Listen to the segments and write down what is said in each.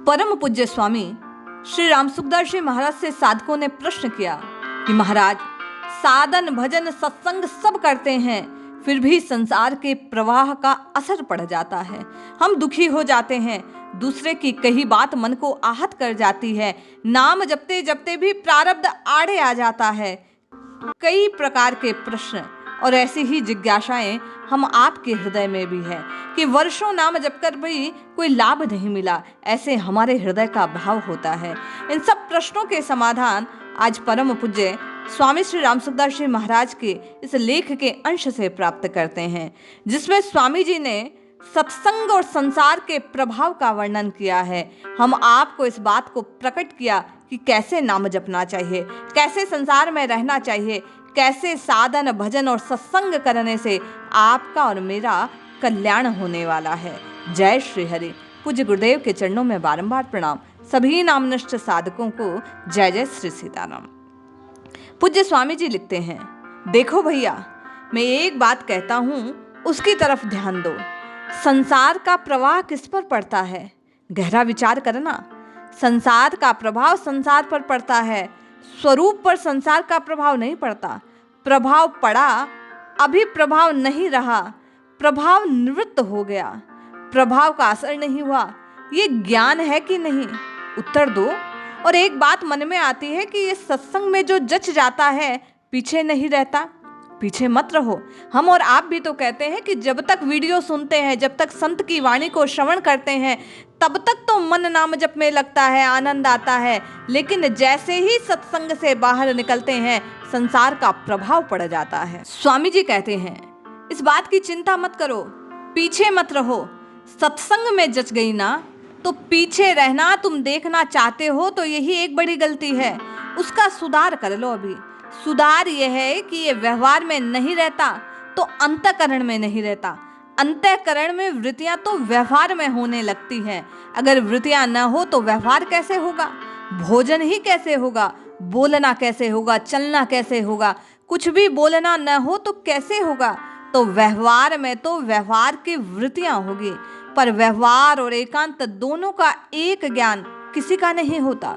परम पूज्य स्वामी श्री राम सुखदास जी महाराज से साधकों ने प्रश्न किया कि महाराज, साधन भजन सत्संग सब करते हैं, फिर भी संसार के प्रवाह का असर पड़ जाता है। हम दुखी हो जाते हैं, दूसरे की कही बात मन को आहत कर जाती है, नाम जपते जपते भी प्रारब्ध आड़े आ जाता है। कई प्रकार के प्रश्न और ऐसी ही जिज्ञासाएं हम आपके हृदय में भी है कि वर्षों नाम जप कर भी कोई लाभ नहीं मिला, ऐसे हमारे हृदय का भाव होता है। इन सब प्रश्नों के समाधान आज परम पूज्य स्वामी श्री राम सुखदास जी महाराज के इस लेख के अंश से प्राप्त करते हैं, जिसमें स्वामी जी ने सत्संग और संसार के प्रभाव का वर्णन किया है। हम आपको इस बात को प्रकट किया कि कैसे नाम जपना चाहिए, कैसे संसार में रहना चाहिए, कैसे साधन भजन और सत्संग करने से आपका और मेरा कल्याण होने वाला है। जय श्री हरि। पूज्य गुरुदेव के चरणों में बारंबार प्रणाम। सभी नामनिष्ठ साधकों को जय जय श्री सीताराम। पूज्य स्वामी जी लिखते हैं, देखो भैया, मैं एक बात कहता हूँ, उसकी तरफ ध्यान दो। संसार का प्रवाह किस पर पड़ता है? गहरा विचार करना। संसार का प्रभाव संसार पर पड़ता है, स्वरूप पर संसार का प्रभाव नहीं पड़ता। प्रभाव पड़ा, अभी प्रभाव नहीं रहा, प्रभाव निवृत्त हो गया, प्रभाव का असर नहीं हुआ। ये ज्ञान है कि नहीं? उत्तर दो। और एक बात मन में आती है कि ये सत्संग में जो जच जाता है पीछे नहीं रहता। पीछे मत रहो। हम और आप भी तो कहते हैं कि जब तक वीडियो सुनते हैं, जब तक संत की वाणी को श्रवण करते हैं, तब तक तो मन नाम जप में लगता है, आनंद आता है। लेकिन जैसे ही सत्संग से बाहर निकलते हैं, संसार का प्रभाव पड़ जाता है। स्वामी जी कहते हैं, इस बात की चिंता मत करो, पीछे मत रहो। सत्संग में जच गई ना तो पीछे रहना तुम देखना चाहते हो तो यही एक बड़ी गलती है। उसका सुधार कर लो। अभी सुधार यह है कि ये व्यवहार में नहीं रहता तो अंतःकरण में नहीं रहता। अंतःकरण में वृत्तियां तो व्यवहार में होने लगती हैं। अगर वृत्तियां न हो तो व्यवहार कैसे होगा? भोजन ही कैसे होगा? बोलना कैसे होगा? चलना कैसे होगा? कुछ भी बोलना न हो तो कैसे होगा? तो व्यवहार में तो व्यवहार की वृत्तियां होगी, पर व्यवहार और एकांत दोनों का एक ज्ञान किसी का नहीं होता।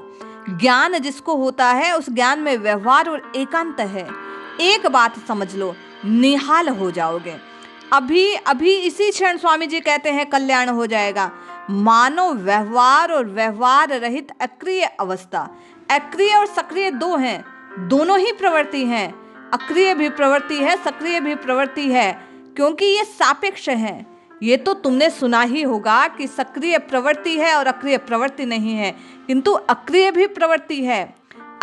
ज्ञान जिसको होता है उस ज्ञान में व्यवहार और एकांत है। एक बात समझ लो, निहाल हो जाओगे। अभी अभी इसी क्षण स्वामी जी कहते हैं कल्याण हो जाएगा। मानो व्यवहार और व्यवहार रहित अक्रिय अवस्था। अक्रिय और सक्रिय दो हैं, दोनों ही प्रवृत्ति हैं। अक्रिय भी प्रवृत्ति है, सक्रिय भी प्रवृत्ति है, क्योंकि ये सापेक्ष है। ये तो तुमने सुना ही होगा कि सक्रिय प्रवृत्ति है और अक्रिय प्रवृत्ति नहीं है, किंतु अक्रिय भी प्रवृत्ति है।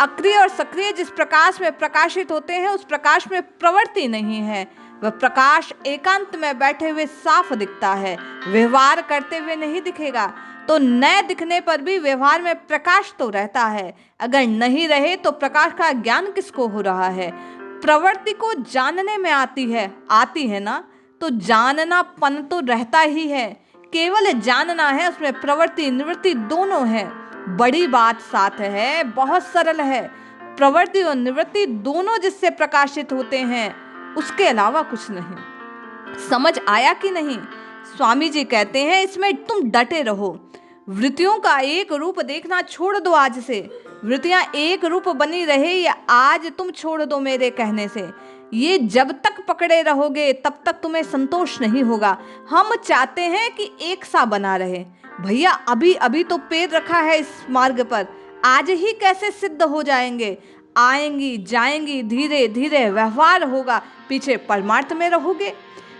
अक्रिय और सक्रिय जिस प्रकाश में प्रकाशित होते हैं उस प्रकाश में प्रवृत्ति नहीं है। वह प्रकाश एकांत में बैठे हुए साफ दिखता है, व्यवहार करते हुए नहीं दिखेगा। तो न दिखने पर भी व्यवहार में प्रकाश तो रहता है। अगर नहीं रहे तो प्रकाश का ज्ञान किसको हो रहा है? प्रवृत्ति को जानने में आती है ना, तो जाननापन तो रहता ही है। केवल जानना है, उसमें प्रवृत्ति निवृत्ति दोनों है। बड़ी बात साथ है, बहुत सरल है। प्रवृत्ति और निवृत्ति दोनों जिससे प्रकाशित होते हैं, उसके अलावा कुछ नहीं। समझ आया कि नहीं? स्वामी जी कहते हैं इसमें तुम डटे रहो। वृत्तियों का एक रूप देखना छोड़ दो आज से। वृत्तियां एक रूप बनी रहे ये आज तुम छोड़ दो मेरे कहने से। ये जब तक पकड़े रहोगे तब तक तुम्हें संतोष नहीं होगा। हम चाहते हैं कि एक सा बना रहे। भैया अभी अभी तो पैर रखा है इस मार्ग पर, आज ही कैसे सिद्ध हो जाएंगे? आएंगी जाएंगी, धीरे धीरे व्यवहार होगा, पीछे परमार्थ में रहोगे।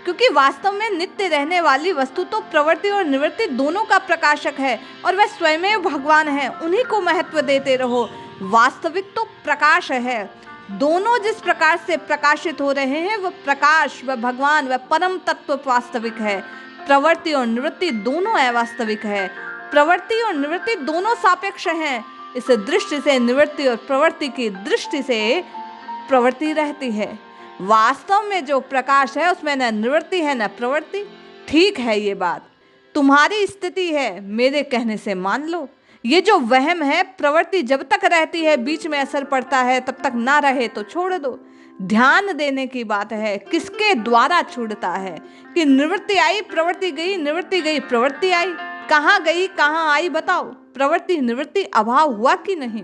क्योंकि वास्तव में नित्य रहने वाली वस्तु तो प्रवृत्ति और निवृत्ति दोनों का प्रकाशक है और वह स्वयं भगवान है। उन्हीं को महत्व देते रहो। वास्तविक तो प्रकाश है। दोनों जिस प्रकार से प्रकाशित हो रहे हैं वह प्रकाश, वह भगवान, वह परम तत्व वास्तविक है। प्रवृत्ति और निवृत्ति दोनों अवास्तविक है। प्रवृत्ति और निवृत्ति दोनों सापेक्ष हैं। इस दृष्टि से निवृत्ति और प्रवृत्ति की दृष्टि से प्रवृत्ति रहती है। वास्तव में जो प्रकाश है उसमें न निवृत्ति है न प्रवृत्ति। ठीक है, ये बात तुम्हारी स्थिति है, मेरे कहने से मान लो। ये जो वहम है, प्रवृत्ति जब तक रहती है बीच में असर पड़ता है, तब तक ना रहे तो छोड़ दो। ध्यान देने की बात है, किसके द्वारा छूटता है कि निवृत्ति आई प्रवृत्ति गई, निवृत्ति गई प्रवृत्ति आई। कहाँ गई कहाँ आई बताओ, प्रवृत्ति निवृत्ति अभाव हुआ कि नहीं।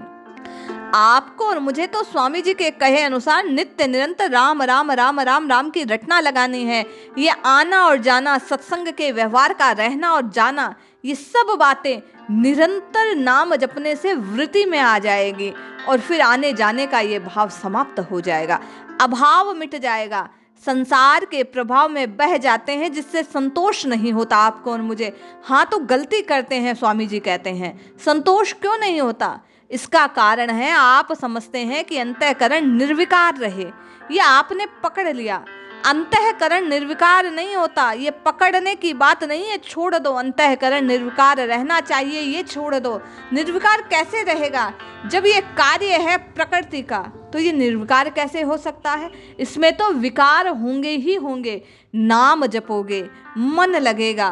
आपको और मुझे तो स्वामी जी के कहे अनुसार नित्य निरंतर राम राम राम राम राम की रटना लगानी है। ये आना और जाना, सत्संग के व्यवहार का रहना और जाना, ये सब बातें निरंतर नाम जपने से वृत्ति में आ जाएगी और फिर आने जाने का ये भाव समाप्त हो जाएगा, अभाव मिट जाएगा। संसार के प्रभाव में बह जाते हैं जिससे संतोष नहीं होता आपको और मुझे। हाँ तो गलती करते हैं, स्वामी जी कहते हैं। संतोष क्यों नहीं होता? इसका कारण है आप समझते हैं कि अंतःकरण निर्विकार रहे। ये आपने पकड़ लिया। अंतःकरण निर्विकार नहीं होता, ये पकड़ने की बात नहीं है। छोड़ दो, अंतःकरण निर्विकार रहना चाहिए, ये छोड़ दो। निर्विकार कैसे रहेगा? जब ये कार्य है प्रकृति का तो ये निर्विकार कैसे हो सकता है? इसमें तो विकार होंगे ही होंगे। नाम जपोगे, मन लगेगा,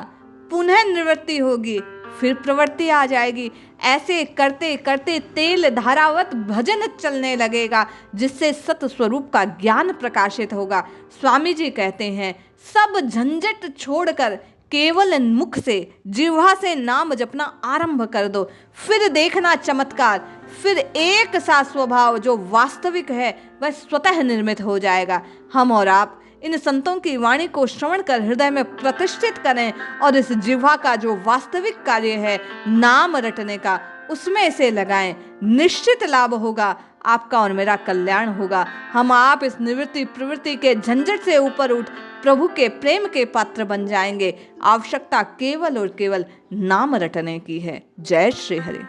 पुनः निवृत्ति होगी, फिर प्रवृत्ति आ जाएगी। ऐसे करते करते तेल धारावत भजन चलने लगेगा जिससे सत स्वरूप का ज्ञान प्रकाशित होगा। स्वामी जी कहते हैं सब झंझट छोड़कर केवल मुख से, जिह्वा से नाम जपना आरंभ कर दो, फिर देखना चमत्कार। फिर एक सा स्वभाव जो वास्तविक है वह स्वतः निर्मित हो जाएगा। हम और आप इन संतों की वाणी को श्रवण कर हृदय में प्रतिष्ठित करें और इस जिह्वा का जो वास्तविक कार्य है नाम रटने का, उसमें इसे लगाएं। निश्चित लाभ होगा, आपका और मेरा कल्याण होगा। हम आप इस निवृत्ति प्रवृत्ति के झंझट से ऊपर उठ प्रभु के प्रेम के पात्र बन जाएंगे। आवश्यकता केवल और केवल नाम रटने की है। जय श्री हरि।